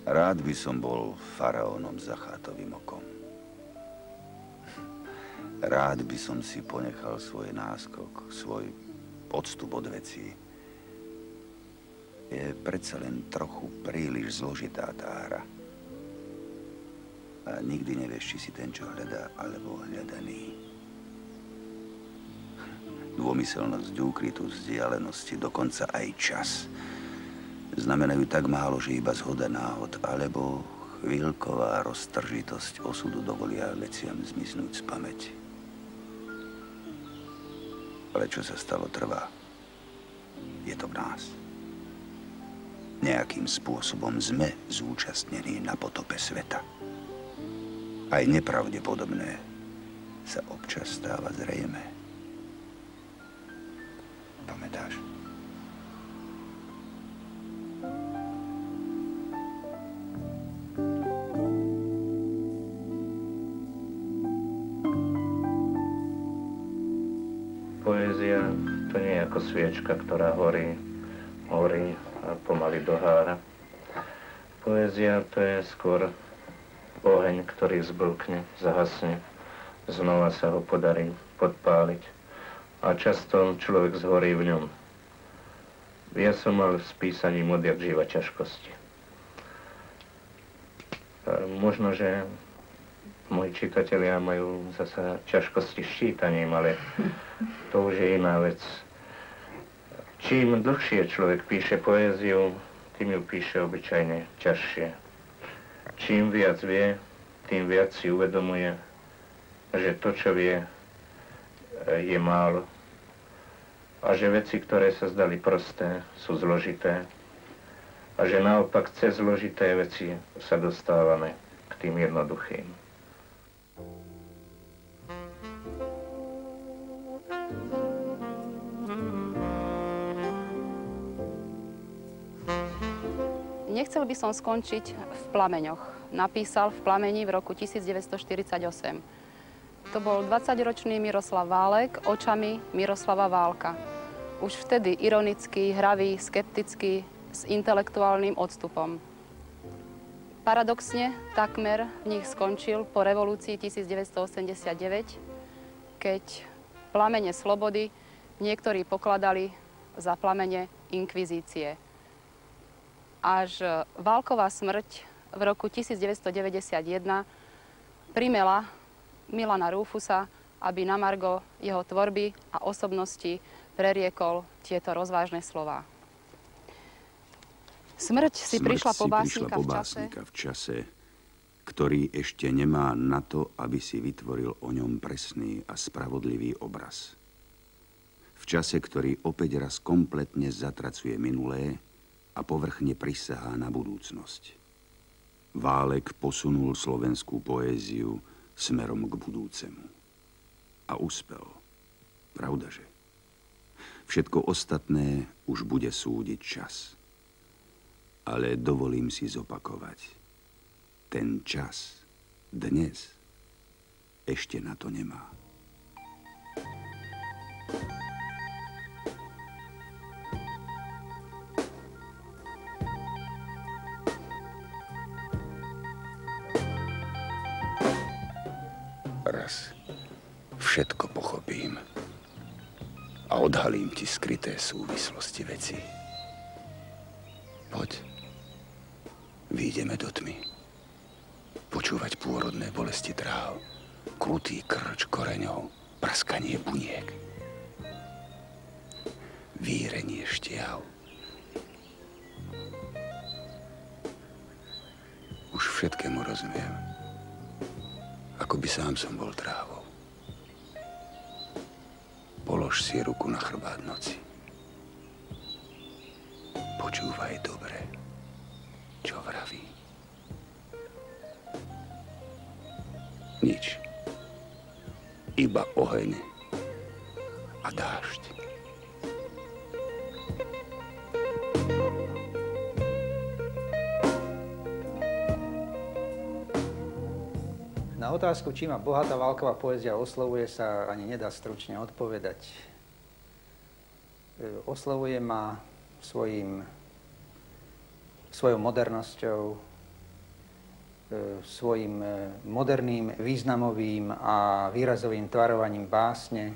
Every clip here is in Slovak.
Rád by som bol faraónom za chátovým okom. Rád by som si ponechal svoj náskok, svoj odstup od vecí. Je predsa len trochu príliš zložitá tá hra. A nikdy nevieš, či si ten, čo hľadá, alebo hľadaný. Dômyselnosť, úkrytú vzdialenosti, dokonca aj čas znamenajú tak málo, že iba zhoda náhod, alebo chvíľková roztržitosť osudu dovolia veciam zmiznúť z pamäti. Ale čo sa stalo, trvá. Je to v nás. Nejakým spôsobom sme zúčastnení na potope sveta. Aj nepravdepodobné sa občas stáva zrejmé. Pamätáš? Poézia to nie je ako sviečka, ktorá horí a pomaly dohára. Poézia to je skôr oheň, ktorý zblkne, zahasne. Znova sa ho podarí podpáliť. A často človek zhorí v ňom. Ja som mal s písaním odjak živa ťažkosti. Možno, že moji čitatelia majú zasa ťažkosti s čítaním, ale to už je iná vec. Čím dlhšie človek píše poéziu, tým ju píše obyčajne ťažšie. Čím viac vie, tým viac si uvedomuje, že to, čo vie, je málo. A že veci, ktoré sa zdali prosté, sú zložité. A že naopak cez zložité veci sa dostávame k tým jednoduchým. Nechcel by som skončiť v Plameňoch. Napísal v Plameni v roku 1948. To bol 20-ročný Miroslav Válek očami Miroslava Válka. Už vtedy ironický, hravý, skeptický, s intelektuálnym odstupom. Paradoxne, takmer v nich skončil po revolúcii 1989, keď plamene slobody niektorí pokladali za plamene inkvizície. Až Válková smrť v roku 1991 primela Milana Rúfusa, aby na margo jeho tvorby a osobnosti preriekol tieto rozvážne slová. Smrť si prišla po básnika v čase, ktorý ešte nemá na to, aby si vytvoril o ňom presný a spravodlivý obraz. V čase, ktorý opäť raz kompletne zatracuje minulé a povrchne prisahá na budúcnosť. Válek posunul slovenskú poéziu smerom k budúcemu. A uspel. Pravdaže? Všetko ostatné už bude súdiť čas. Ale dovolím si zopakovať. Ten čas dnes ešte na to nemá. Raz všetko pochopím a odhalím ti skryté súvislosti vecí. Poď, vyjdeme do tmy. Počúvať pôrodné bolesti tráv, krutý krč koreňov, praskanie buniek, vírenie štiav. Už všetkému rozumiem. Ako by sám som bol trávou. Polož si ruku na chrbát noci. Počúvaj dobre, čo vraví. Nič. Iba oheň a dážď. Na otázku, či ma bohatá Válková poézia oslovuje, sa ani nedá stručne odpovedať. Oslovuje ma svojou modernosťou, svojim moderným, významovým a výrazovým tvarovaním básne,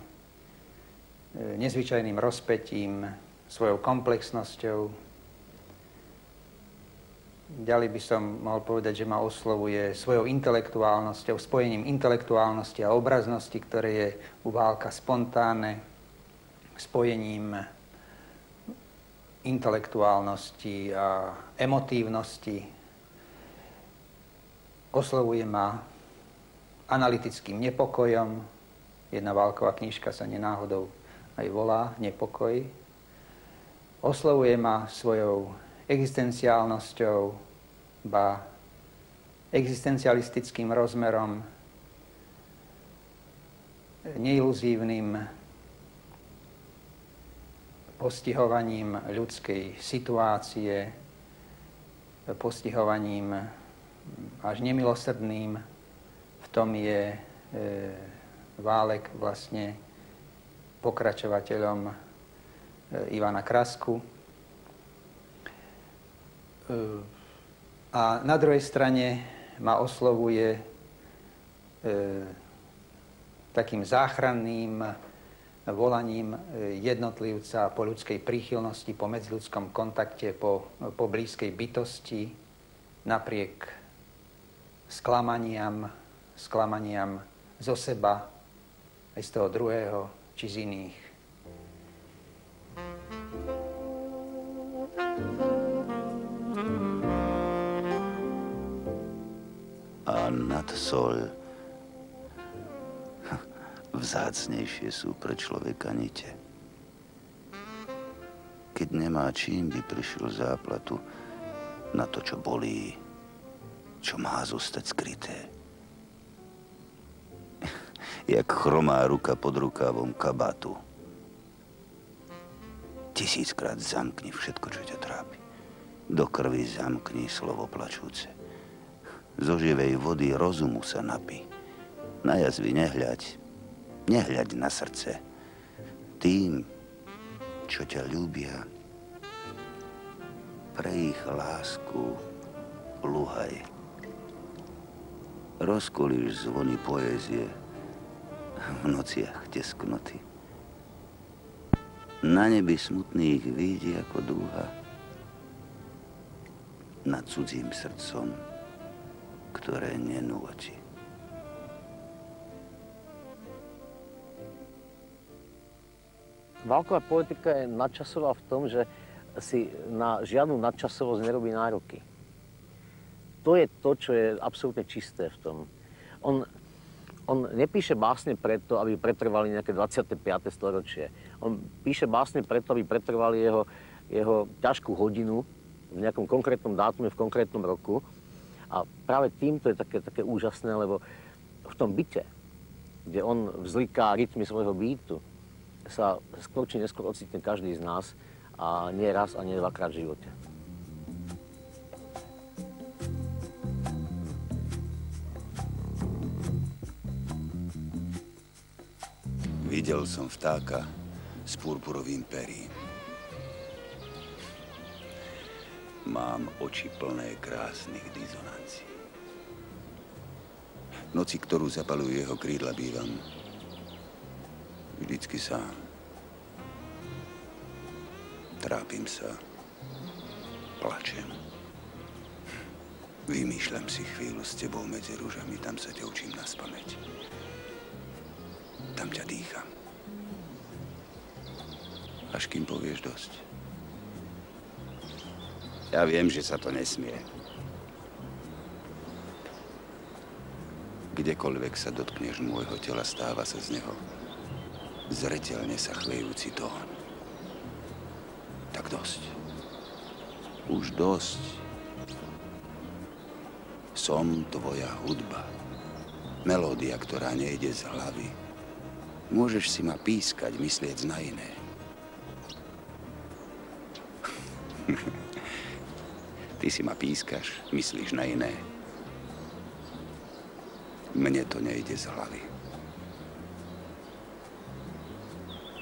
nezvyčajným rozpätím, svojou komplexnosťou. Ďalej by som mohol povedať, že ma oslovuje svojou intelektuálnosťou, spojením intelektuálnosti a obraznosti, ktoré je u Válka spontánne, spojením intelektuálnosti a emotívnosti. Oslovuje ma analytickým nepokojom. Jedna Válková knižka sa nenáhodou aj volá Nepokoj. Oslovuje ma svojou existenciálnosťou, ba existencialistickým rozmerom, neiluzívnym postihovaním ľudskej situácie, postihovaním až nemilosrdným. V tom je Válek vlastne pokračovateľom Ivana Krasku. A na druhej strane ma oslovuje takým záchranným volaním jednotlivca po ľudskej príchylnosti, po medziľudskom kontakte, po blízkej bytosti, napriek sklamaniam zo seba, aj z toho druhého, či z iných. A nad soľ vzácnejšie sú pre človeka nite. Keď nemá čím, by prišiel záplatu na to, čo bolí, čo má zostať skryté. Jak chromá ruka pod rukávom kabátu. 1000-krát zamkni všetko, čo ťa trápi. Do krvi zamkni slovo plačúce. Zo živej vody rozumu sa napí. Na jazvy nehľaď na srdce. Tým, čo ťa ľúbia, pre ich lásku luhaj. Rozkolíš zvony poézie v nociach tesknoty. Na nebi smutných vidí ako dúha nad cudzím srdcom, ktoré nenúti. Válková poetika je nadčasová v tom, že si na žiadnu nadčasovosť nerobí nároky. To je to, čo je absolútne čisté v tom. On nepíše básne preto, aby pretrvali nejaké 25. storočie. On píše básne preto, aby pretrvali jeho ťažkú hodinu v nejakom konkrétnom dátume, v konkrétnom roku. A práve týmto je také úžasné, lebo v tom byte, kde on vzliká rytmy svojho bytu, sa skôr či neskôr ocitne každý z nás a nie raz a nie dvakrát v živote. Videl som vtáka s purpurovým perím. Mám oči plné krásnych dizonancií. V noci, ktorú zapalujú jeho krídla, bývam vždycky sám. Trápim sa, plačem. Vymýšľam si chvíľu s tebou medzi rúžami, tam sa ťa učím naspamäť. Tam ťa dýcham. Až kým povieš dosť. Ja viem, že sa to nesmie. Kdekoľvek sa dotkneš môjho tela, stáva sa z neho zreteľne sa chlejúci tón. Tak dosť. Už dosť. Som tvoja hudba. Melódia, ktorá nejde z hlavy. Môžeš si ma pískať, myslieť na iné. Ty si ma pískaš, myslíš na iné. Mne to nejde z hlavy.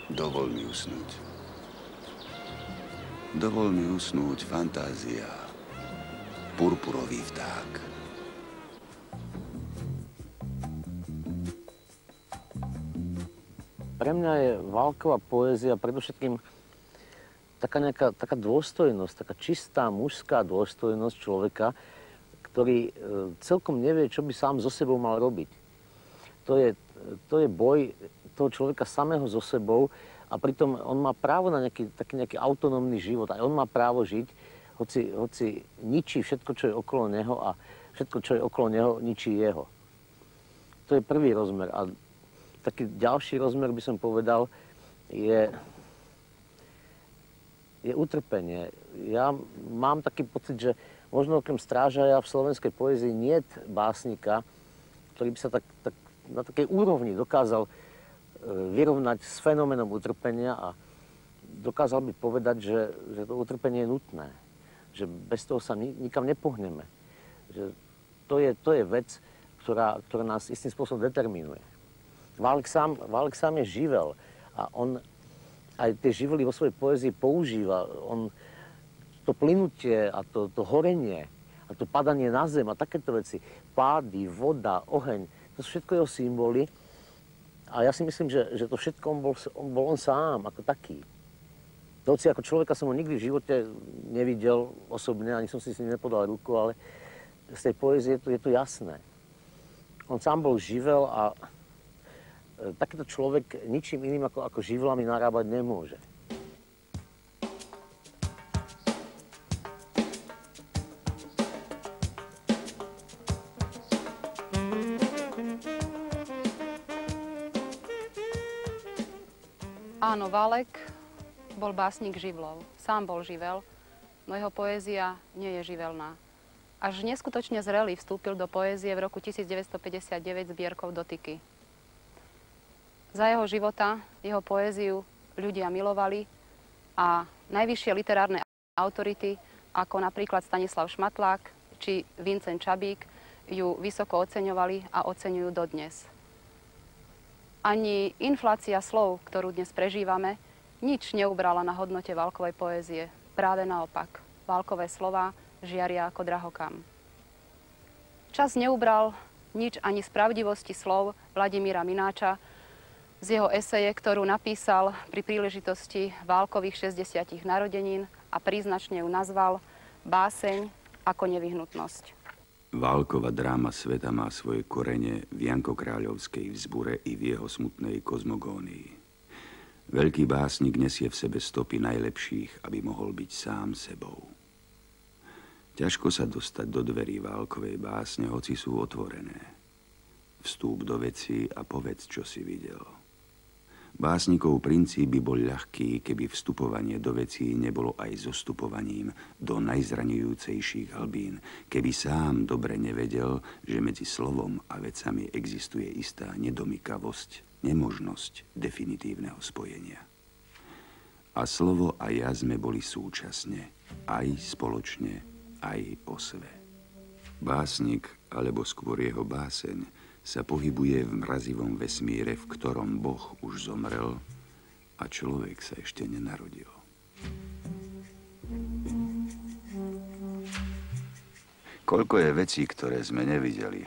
Dovol mi usnúť. Dovol mi usnúť, fantázia. Purpurový vták. pre mňa je Válková poézia predovšetkým taká dôstojnosť, taká čistá mužská dôstojnosť človeka, ktorý celkom nevie, čo by sám so sebou mal robiť. To je boj toho človeka samého so sebou a pritom on má právo na nejaký autonómny život. Aj on má právo žiť, hoci ničí všetko, čo je okolo neho a všetko, čo je okolo neho, ničí jeho. To je prvý rozmer. A taký ďalší rozmer, by som povedal, je utrpenie. Ja mám taký pocit, že možno okrem Strážaja v slovenskej poézii niet básnika, ktorý by sa tak na takej úrovni dokázal vyrovnať s fenoménom utrpenia a dokázal by povedať, že to utrpenie je nutné. Že bez toho sa nikam nepohneme. Že to je vec, ktorá nás istým spôsobom determinuje. Válek sám je živel a on aj tie žively vo svojej poézii používa. On to plynutie a to horenie a to padanie na zem a takéto veci, pády, voda, oheň, to sú všetko jeho symboly. A ja si myslím, že to všetko on bol on sám, ako taký. Hoci ako človeka som ho nikdy v živote nevidel osobne, ani som si s ním nepodal ruku, ale z tej poézie je to jasné. On sám bol živel a takýto človek ničím iným ako živlami narábať nemôže. Áno, Válek bol básnik živlov. Sám bol živel, no jeho poézia nie je živelná. Až neskutočne zrelý vstúpil do poézie v roku 1959 zbierkou Dotyky. Za jeho života, jeho poéziu ľudia milovali a najvyššie literárne autority, ako napríklad Stanislav Šmatlák či Vincent Čabík, ju vysoko oceňovali a oceňujú dodnes. Ani inflácia slov, ktorú dnes prežívame, nič neubrala na hodnote Válkovej poézie. Práve naopak, Válkové slová žiaria ako drahokam. Čas neubral nič ani z pravdivosti slov Vladimíra Mináča z jeho eseje, ktorú napísal pri príležitosti Válkových 60. narodenín a príznačne ju nazval Báseň ako nevyhnutnosť. Válkova dráma sveta má svoje korene v Janko-Kráľovskej vzbure i v jeho smutnej kozmogónii. Veľký básnik nesie v sebe stopy najlepších, aby mohol byť sám sebou. Ťažko sa dostať do dverí Válkovej básne, hoci sú otvorené. Vstúp do veci a povedz, čo si videl. Básnikov princíp by bol ľahký, keby vstupovanie do vecí nebolo aj zostupovaním do najzraňujúcejších hlbín, keby sám dobre nevedel, že medzi slovom a vecami existuje istá nedomykavosť, nemožnosť definitívneho spojenia. A slovo a ja sme boli súčasne, aj spoločne, aj o sve. Básnik, alebo skôr jeho báseň, sa pohybuje v mrazivom vesmíre, v ktorom Boh už zomrel a človek sa ešte nenarodil. Koľko je vecí, ktoré sme nevideli,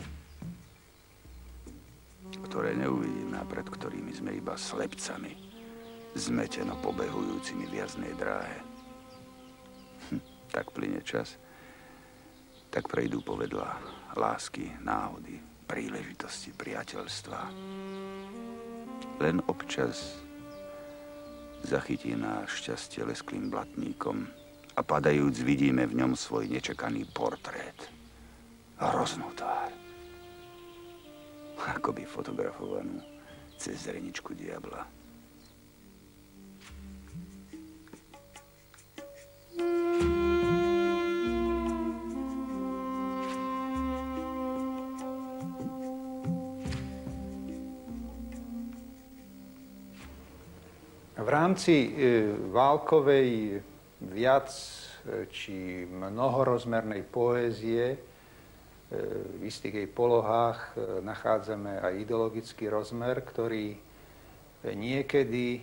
ktoré neuvidíme a pred ktorými sme iba slepcami, zmeteno pobehujúcimi v jazdnej dráhe. Tak plyne čas, tak prejdú povedlá lásky, náhody, príležitosti, priateľstva. Len občas zachytí náš šťastie lesklým blatníkom a padajúc vidíme v ňom svoj nečakaný portrét. Hroznú tvár. Akoby fotografovanú cez zreničku diabla. V rámci Válkovej viac či mnohorozmernej poézie v istých jej polohách nachádzame aj ideologický rozmer, ktorý niekedy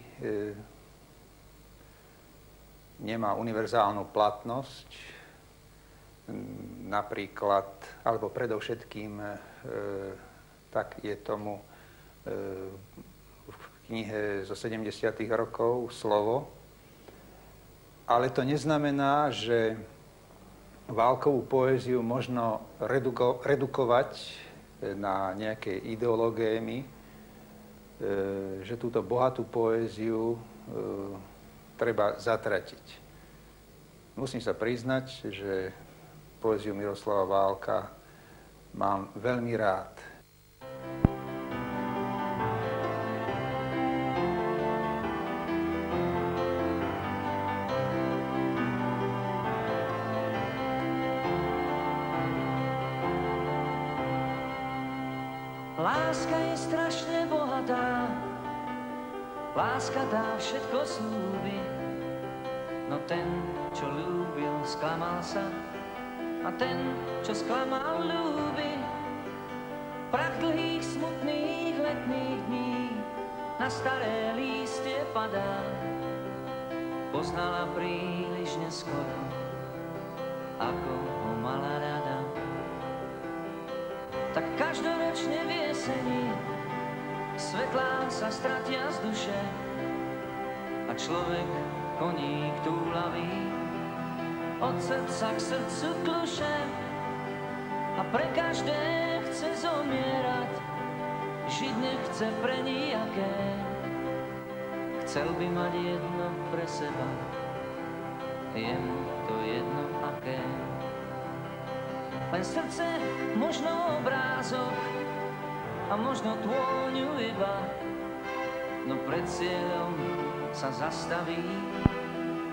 nemá univerzálnu platnosť, napríklad, alebo predovšetkým tak je tomu v knihe zo 70. rokov Slovo. Ale to neznamená, že Válkovú poéziu možno redukovať na nejaké ideológiemi, že túto bohatú poéziu treba zatratiť. Musím sa priznať, že poéziu Miroslava Válka mám veľmi rád. Láska je strašne bohatá, láska dá všetko slúbi, no ten, čo ľúbil, sklamal sa, a ten, čo sklamal, ľúbi. Prach dlhých, smutných letných dní na staré lístie padá, poznala príliš neskoro, ako ho mala rada. Tak každoročne v jeseni svetlá sa stratia z duše a človek koník túlavý od srdca k srdcu kluše a pre každé chce zomierať, žiť nechce pre nijaké. Chcel by mať jedno pre seba, je mu to jedno aké. Len srdce, možno obrázok a možno tôňu iba, no pred cieľom sa zastaví,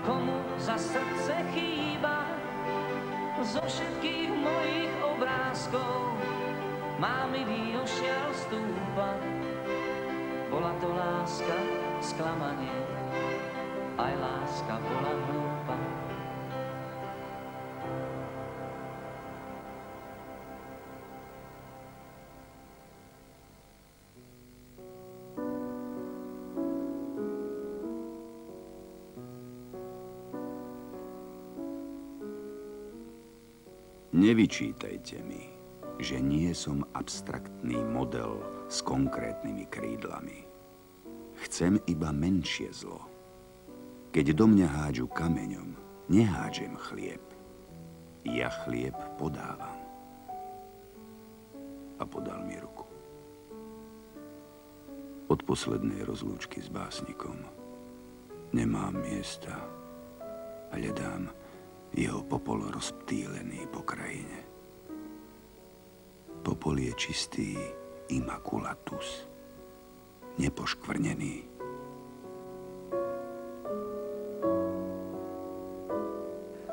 komu za srdce chýba. Zo všetkých mojich obrázkov má milý ošial stúpa. Bola to láska, sklamanie, aj láska bola hlúpa. Nevyčítajte mi, že nie som abstraktný model s konkrétnymi krídlami. Chcem iba menšie zlo. Keď do mňa hádžu kameňom, nehádžem chlieb. Ja chlieb podávam. A podal mi ruku. Od poslednej rozlúčky s básnikom nemám miesta a hľadám jeho popol rozptýlený po krajine. Popol je čistý immaculatus, nepoškvrnený.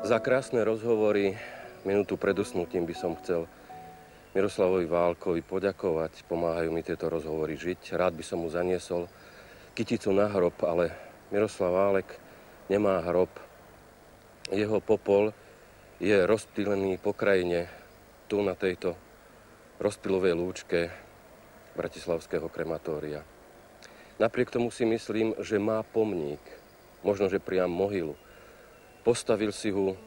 Za krásne rozhovory, minútu pred usnutím by som chcel Miroslavovi Válkovi poďakovať. Pomáhajú mi tieto rozhovory žiť. Rád by som mu zaniesol kyticu na hrob, ale Miroslav Válek nemá hrob. Jeho popol je rozptýlený po krajine, tu na tejto rozptylovej lúčke bratislavského krematória. Napriek tomu si myslím, že má pomník, možno, že priam mohylu. Postavil si ho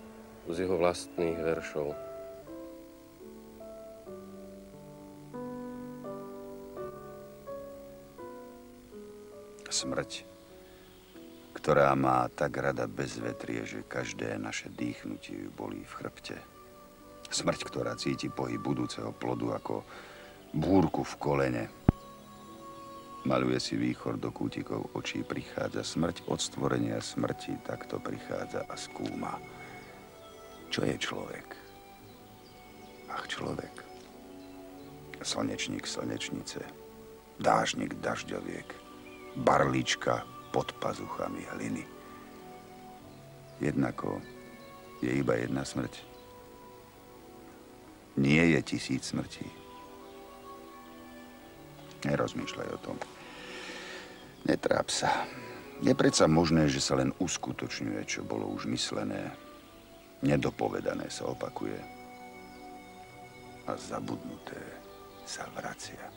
z jeho vlastných veršov. Smrť, ktorá má tak rada bezvetrie, že každé naše dýchnutie ju bolí v chrbte. Smrť, ktorá cíti pohyb budúceho plodu ako búrku v kolene. Maluje si výchor do kútikov očí, prichádza smrť od stvorenia smrti, takto prichádza a skúma. Čo je človek? Ach, človek. Slnečník slnečnice, dážnik dažďoviek, barlička pod pazuchami hliny. Jednako je iba jedna smrť. Nie je 1000 smrtí. Nerozmýšľaj o tom. Netráp sa. Je predsa možné, že sa len uskutočňuje, čo bolo už myslené. Nedopovedané sa opakuje. A zabudnuté sa vracia.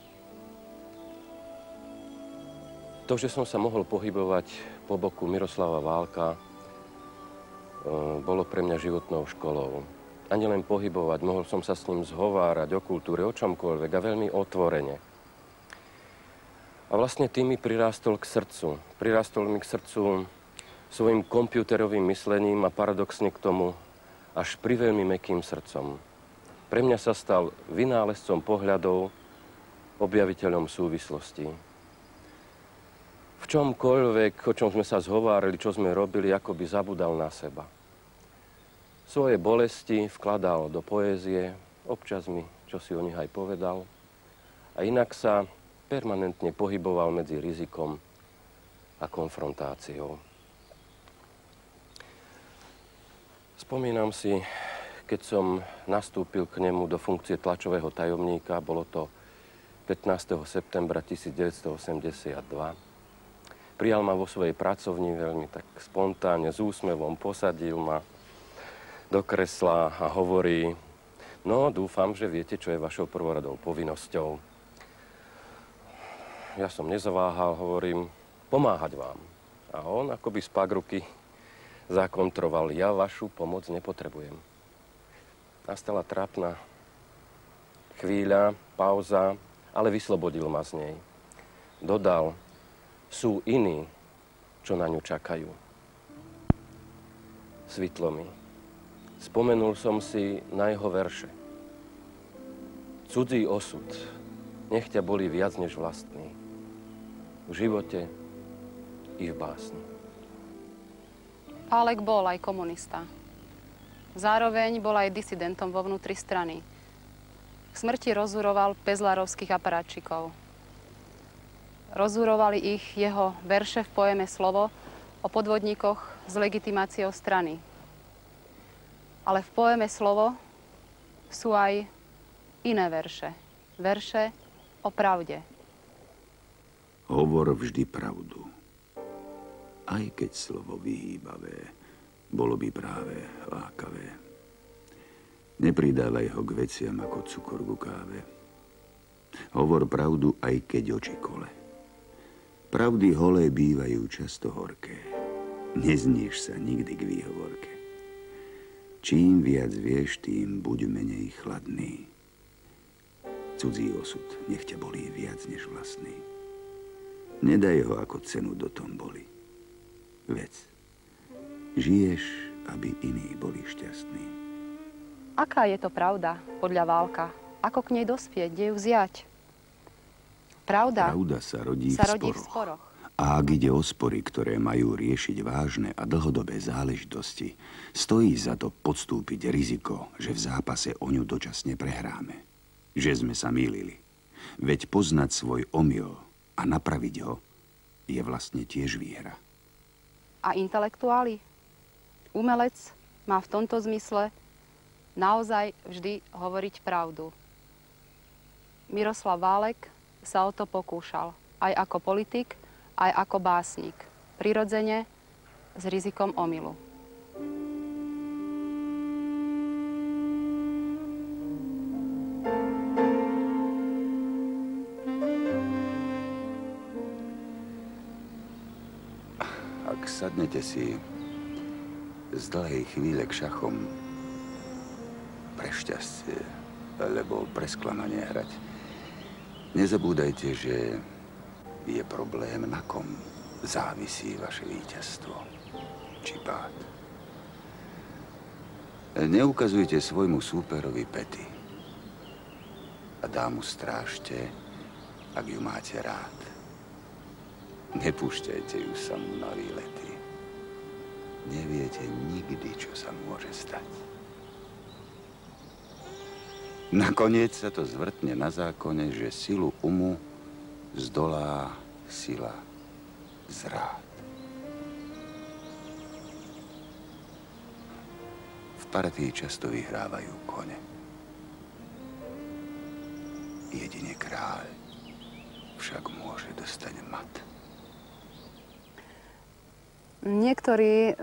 To, že som sa mohol pohybovať po boku Miroslava Válka, bolo pre mňa životnou školou. A nielen pohybovať, mohol som sa s ním zhovárať o kultúre, o čomkoľvek a veľmi otvorene. A vlastne tým mi prirástol k srdcu. Prirástol mi k srdcu svojim kompiúterovým myslením a paradoxne k tomu až priveľmi mäkkým srdcom. Pre mňa sa stal vynálezcom pohľadov, objaviteľom súvislostí. V čomkoľvek, o čom sme sa zhovárali, čo sme robili, ako by zabudal na seba. Svoje bolesti vkladal do poézie, občas mi čosi o nich aj povedal, a inak sa permanentne pohyboval medzi rizikom a konfrontáciou. Spomínam si, keď som nastúpil k nemu do funkcie tlačového tajomníka, bolo to 15. septembra 1982. Prijal ma vo svojej pracovni veľmi tak spontánne, s úsmevom, posadil ma do kresla a hovorí: no, dúfam, že viete, čo je vašou prvoradou povinnosťou. Ja som nezaváhal, hovorím: pomáhať vám. A on akoby z ruky zakontroval: ja vašu pomoc nepotrebujem. Nastala trápna chvíľa, pauza, ale vyslobodil ma z nej. Dodal: sú iní, čo na ňu čakajú. Svitlo mi. Spomenul som si na jeho verše. Cudzí osud, nech ťa bolí viac než vlastný. V živote i v básni. Válek bol aj komunista. Zároveň bol aj disidentom vo vnútri strany. K smrti rozúroval pezlarovských aparátčikov. Rozúrovali ich jeho verše v poeme Slovo o podvodníkoch s legitimáciou strany. Ale v poeme Slovo sú aj iné verše. Verše o pravde. Hovor vždy pravdu. Aj keď slovo vyhýbavé bolo by práve lákavé. Nepridávaj ho k veciam ako cukor ku káve. Hovor pravdu, aj keď oči kole. Pravdy holé bývajú často horké. Nezníš sa nikdy k výhovorke. Čím viac vieš, tým buď menej chladný. Cudzí osud nech ťa bolí viac než vlastný. Nedaj ho ako cenu do tomboli. Vec. Žiješ, aby iní boli šťastní. Aká je to pravda podľa Válka? Ako k nej dospieť? Kde ju vziať? Pravda sa rodí v sporoch. A ak ide o spory, ktoré majú riešiť vážne a dlhodobé záležitosti, stojí za to podstúpiť riziko, že v zápase o ňu dočasne prehráme. Že sme sa mýlili. Veď poznať svoj omyl a napraviť ho je vlastne tiež výhra. A intelektuáli? Umelec má v tomto zmysle naozaj vždy hovoriť pravdu. Miroslav Válek sa o to pokúšal. Aj ako politik, aj ako básnik. Prirodzene, s rizikom omylu. Ak sadnete si z dlhej chvíle k šachom pre šťastie, alebo pre sklamanie hrať, nezabúdajte, že je problém, na kom závisí vaše víťazstvo či pád. Neukazujte svojmu súperovi päty a dámu strážte, ak ju máte rád. Nepúšťajte ju samú na výlety. Neviete nikdy, čo sa môže stať. Nakoniec sa to zvrtne na zákone, že silu umu zdolá sila zrád. V partii často vyhrávajú kone. Jedine kráľ však môže dostať mat. Niektorí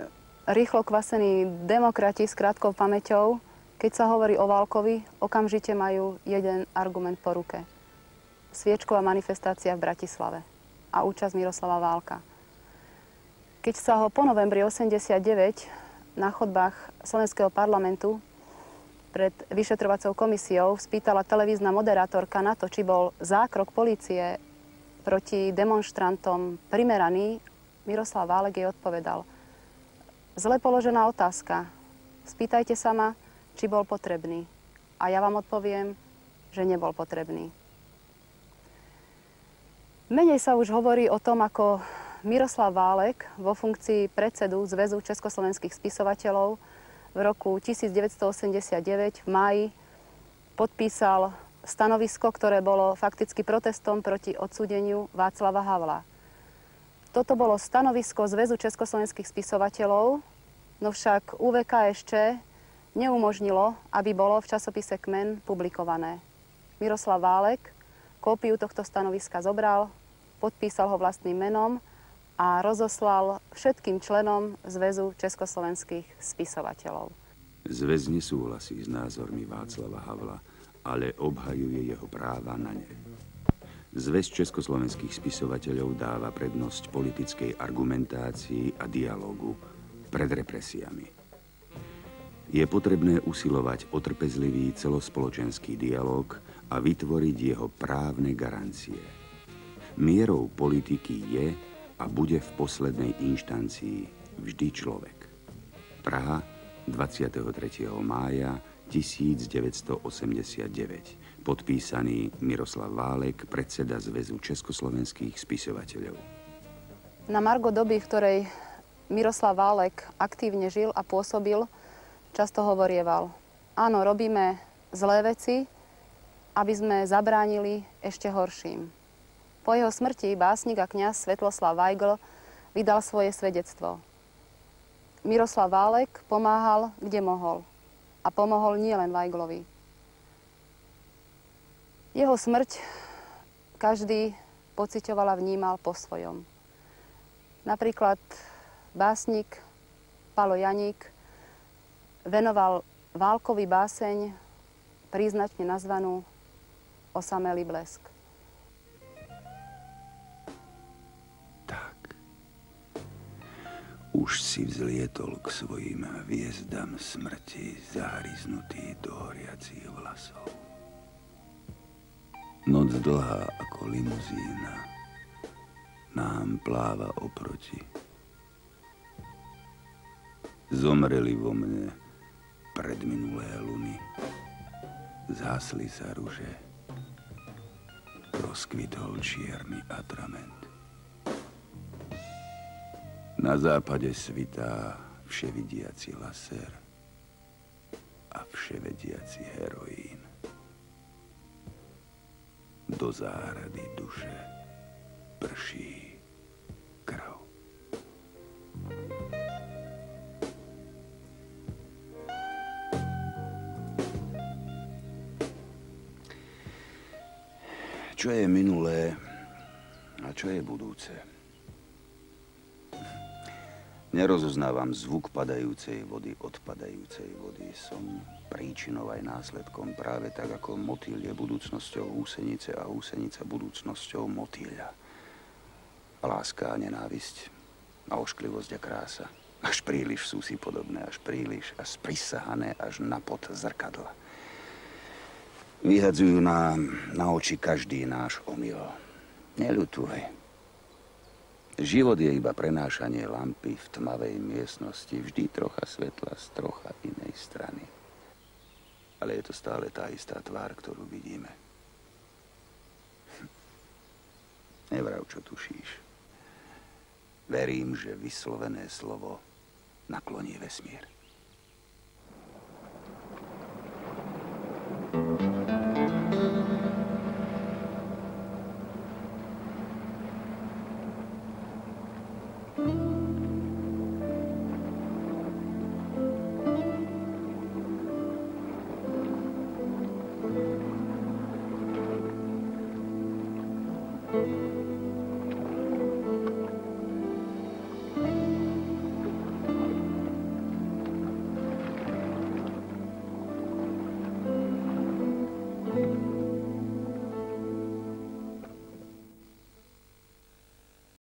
rýchlo kvasení demokrati s krátkou pamäťou, keď sa hovorí o Válkovi, okamžite majú jeden argument po ruke. Sviečková manifestácia v Bratislave a účasť Miroslava Válka. Keď sa ho po novembri 89 na chodbách Slovenského parlamentu pred vyšetrovacou komisiou spýtala televízna moderátorka na to, či bol zákrok polície proti demonštrantom primeraný, Miroslav Válek jej odpovedal: zle položená otázka. Spýtajte sa ma, či bol potrebný. A ja vám odpoviem, že nebol potrebný. Menej sa už hovorí o tom, ako Miroslav Válek vo funkcii predsedu Zväzu československých spisovateľov v roku 1989 v máji podpísal stanovisko, ktoré bolo fakticky protestom proti odsúdeniu Václava Havla. Toto bolo stanovisko Zväzu československých spisovateľov, no však UVKSČ neumožnilo, aby bolo v časopise Kmen publikované. Miroslav Válek kópiu tohto stanoviska zobral, podpísal ho vlastným menom a rozoslal všetkým členom Zväzu československých spisovateľov. Zväz nesúhlasí s názormi Václava Havla, ale obhajuje jeho práva na ne. Zväz československých spisovateľov dáva prednosť politickej argumentácii a dialógu pred represiami. Je potrebné usilovať o trpezlivý celospoločenský dialóg a vytvoriť jeho právne garancie. Mierou politiky je a bude v poslednej inštancii vždy človek. Praha, 23. mája 1989. Podpísaný Miroslav Válek, predseda Zväzu československých spisovateľov. Na margo doby, v ktorej Miroslav Válek aktívne žil a pôsobil, často hovorieval: áno, robíme zlé veci, aby sme zabránili ešte horším. Po jeho smrti básnik a kňaz Svetloslav Weigl vydal svoje svedectvo. Miroslav Válek pomáhal, kde mohol. A pomohol nielen Weiglovi. Jeho smrť každý pociťoval a vnímal po svojom. Napríklad básnik Palo Janík venoval Válkovi báseň príznačne nazvanú Osamelý blesk. Tak. Už si vzlietol k svojim hviezdam smrti, zahryznutý do horiacich vlasov. Noc dlhá ako limuzína nám pláva oproti. Zomreli vo mne predminulé luny, zhasli sa ruže, rozkvitol čierny atrament. Na západe svitá vševidiaci laser a vševediaci heroín. Do záhrady duše prší krv. Čo je minulé a čo je budúce? Nerozoznávam zvuk padajúcej vody od padajúcej vody. Som príčinou aj následkom, práve tak ako motýl je budúcnosťou húsenice a húsenica budúcnosťou motýľa. A láska a nenávisť a ošklivosť a krása až príliš sú si podobné, až príliš, až sprisahané až na pod zrkadla. Vyhadzujú na oči každý náš omyl. Neľutuj. Život je iba prenášanie lampy v tmavej miestnosti, vždy trocha svetla z trocha inej strany. Ale je to stále tá istá tvár, ktorú vidíme. Nevrav, čo tušíš. Verím, že vyslovené slovo nakloní vesmír.